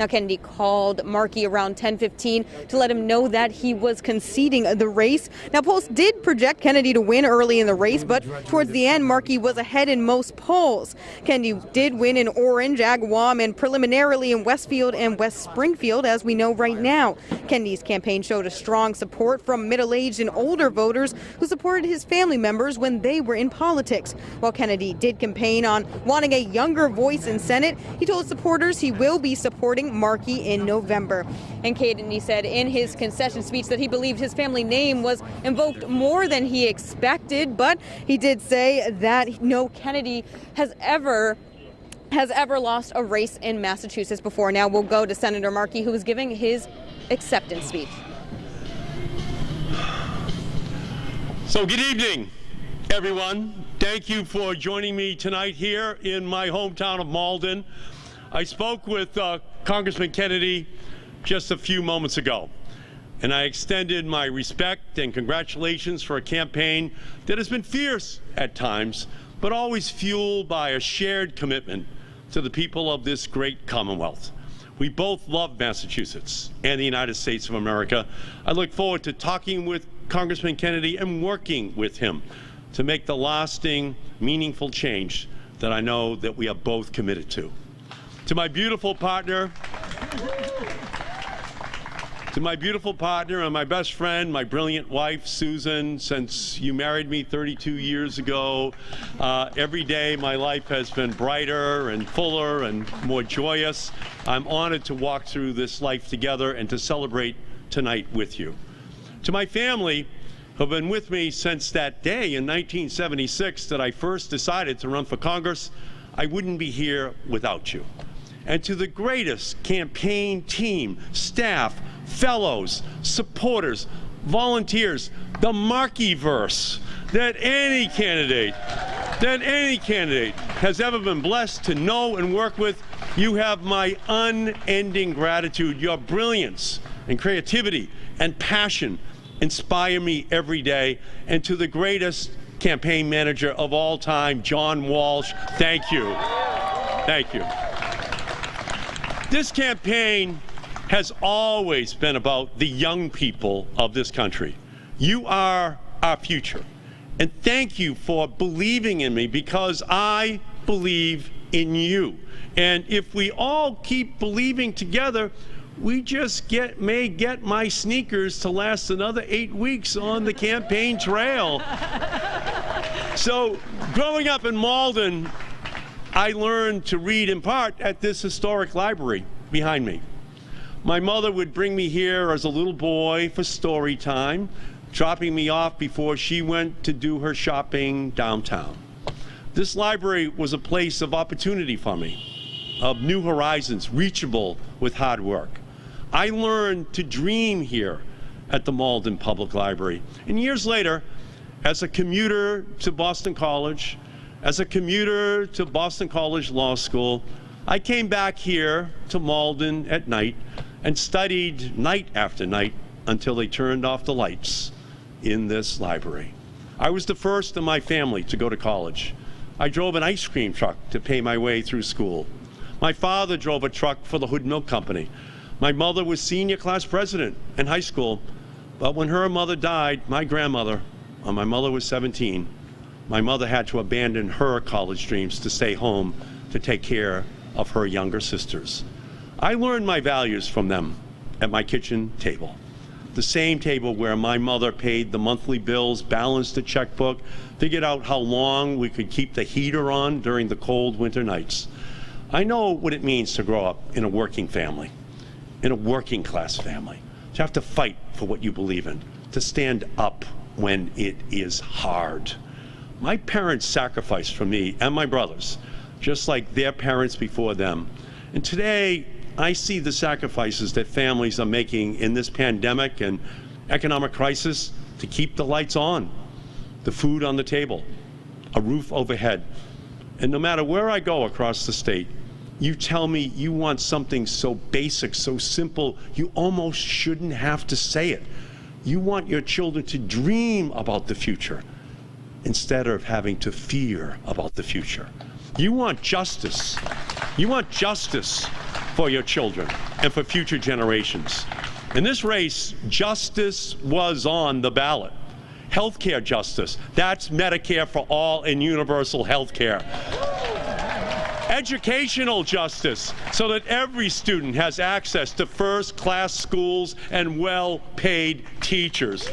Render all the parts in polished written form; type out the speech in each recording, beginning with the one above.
Now, Kennedy called Markey around 10:15 to let him know that he was conceding the race. Now, polls did project Kennedy to win early in the race, but towards the end, Markey was ahead in most polls. Kennedy did win in Orange, Agawam, and preliminarily in Westfield and West Springfield, as we know right now. Kennedy's campaign showed a strong support from middle-aged and older voters who supported his family members when they were in politics. While Kennedy did campaign on wanting a younger voice in Senate, he told supporters he will be supporting Markey in November. And Kennedy said in his concession speech that he believed his family name was invoked more than he expected, but he did say that no Kennedy has ever lost a race in Massachusetts before. Now we'll go to Senator Markey, who was giving his acceptance speech. So good evening, everyone. Thank you for joining me tonight here in my hometown of Malden. I spoke with Congressman Kennedy just a few moments ago, and I extended my respect and congratulations for a campaign that has been fierce at times, but always fueled by a shared commitment to the people of this great Commonwealth. We both love Massachusetts and the United States of America. I look forward to talking with Congressman Kennedy and working with him to make the lasting, meaningful change that I know that we are both committed to. To my beautiful partner and my best friend, my brilliant wife, Susan, since you married me 32 years ago, every day my life has been brighter and fuller and more joyous. I'm honored to walk through this life together and to celebrate tonight with you. To my family, who have been with me since that day in 1976 that I first decided to run for Congress, I wouldn't be here without you. And to the greatest campaign team, staff, fellows, supporters, volunteers, the Markeyverse that any candidate has ever been blessed to know and work with, you have my unending gratitude. Your brilliance and creativity and passion inspire me every day. And to the greatest campaign manager of all time, John Walsh, thank you. Thank you. This campaign has always been about the young people of this country. You are our future. And thank you for believing in me, because I believe in you. And if we all keep believing together, we just may get my sneakers to last another 8 weeks on the campaign trail. So growing up in Malden, I learned to read in part at this historic library behind me. My mother would bring me here as a little boy for story time, dropping me off before she went to do her shopping downtown. This library was a place of opportunity for me, of new horizons, reachable with hard work. I learned to dream here at the Malden Public Library. And years later, as a commuter to Boston College, as a commuter to Boston College Law School, I came back here to Malden at night and studied night after night until they turned off the lights in this library. I was the first in my family to go to college. I drove an ice cream truck to pay my way through school. My father drove a truck for the Hood Milk Company. My mother was senior class president in high school, but when her mother died, my grandmother, when my mother was 17, my mother had to abandon her college dreams to stay home to take care of her younger sisters. I learned my values from them at my kitchen table, the same table where my mother paid the monthly bills, balanced the checkbook, figured out how long we could keep the heater on during the cold winter nights. I know what it means to grow up in a working family, in a working class family, to have to fight for what you believe in, to stand up when it is hard. My parents sacrificed for me and my brothers, just like their parents before them. And today, I see the sacrifices that families are making in this pandemic and economic crisis to keep the lights on, the food on the table, a roof overhead. And no matter where I go across the state, you tell me you want something so basic, so simple, you almost shouldn't have to say it. You want your children to dream about the future instead of having to fear about the future. You want justice. You want justice for your children and for future generations. In this race, justice was on the ballot. Healthcare justice, that's Medicare for all and universal health care. Educational justice, so that every student has access to first-class schools and well-paid teachers.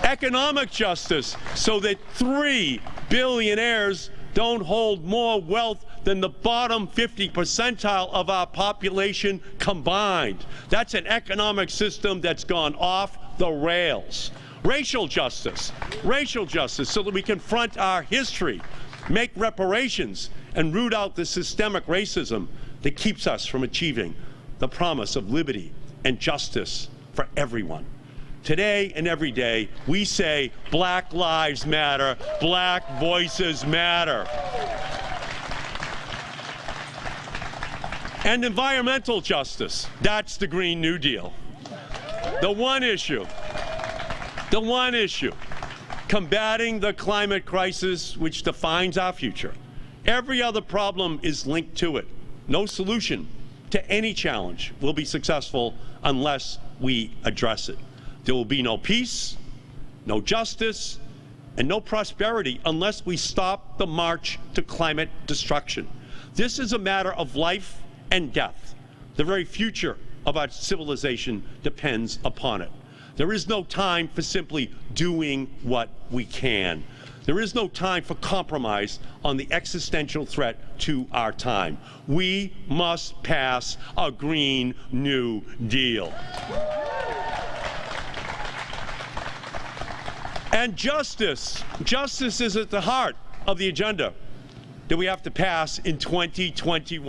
Economic justice, so that 3 billionaires don't hold more wealth than the bottom 50 percentile of our population combined. That's an economic system that's gone off the rails. Racial justice, so that we confront our history, make reparations, and root out the systemic racism that keeps us from achieving the promise of liberty and justice for everyone. Today and every day, we say Black lives matter, Black voices matter. And environmental justice, that's the Green New Deal. The one issue, combating the climate crisis which defines our future. Every other problem is linked to it. No solution to any challenge will be successful unless we address it. There will be no peace, no justice, and no prosperity unless we stop the march to climate destruction. This is a matter of life and death. The very future of our civilization depends upon it. There is no time for simply doing what we can. There is no time for compromise on the existential threat to our time. We must pass a Green New Deal. And justice is at the heart of the agenda that we have to pass in 2021.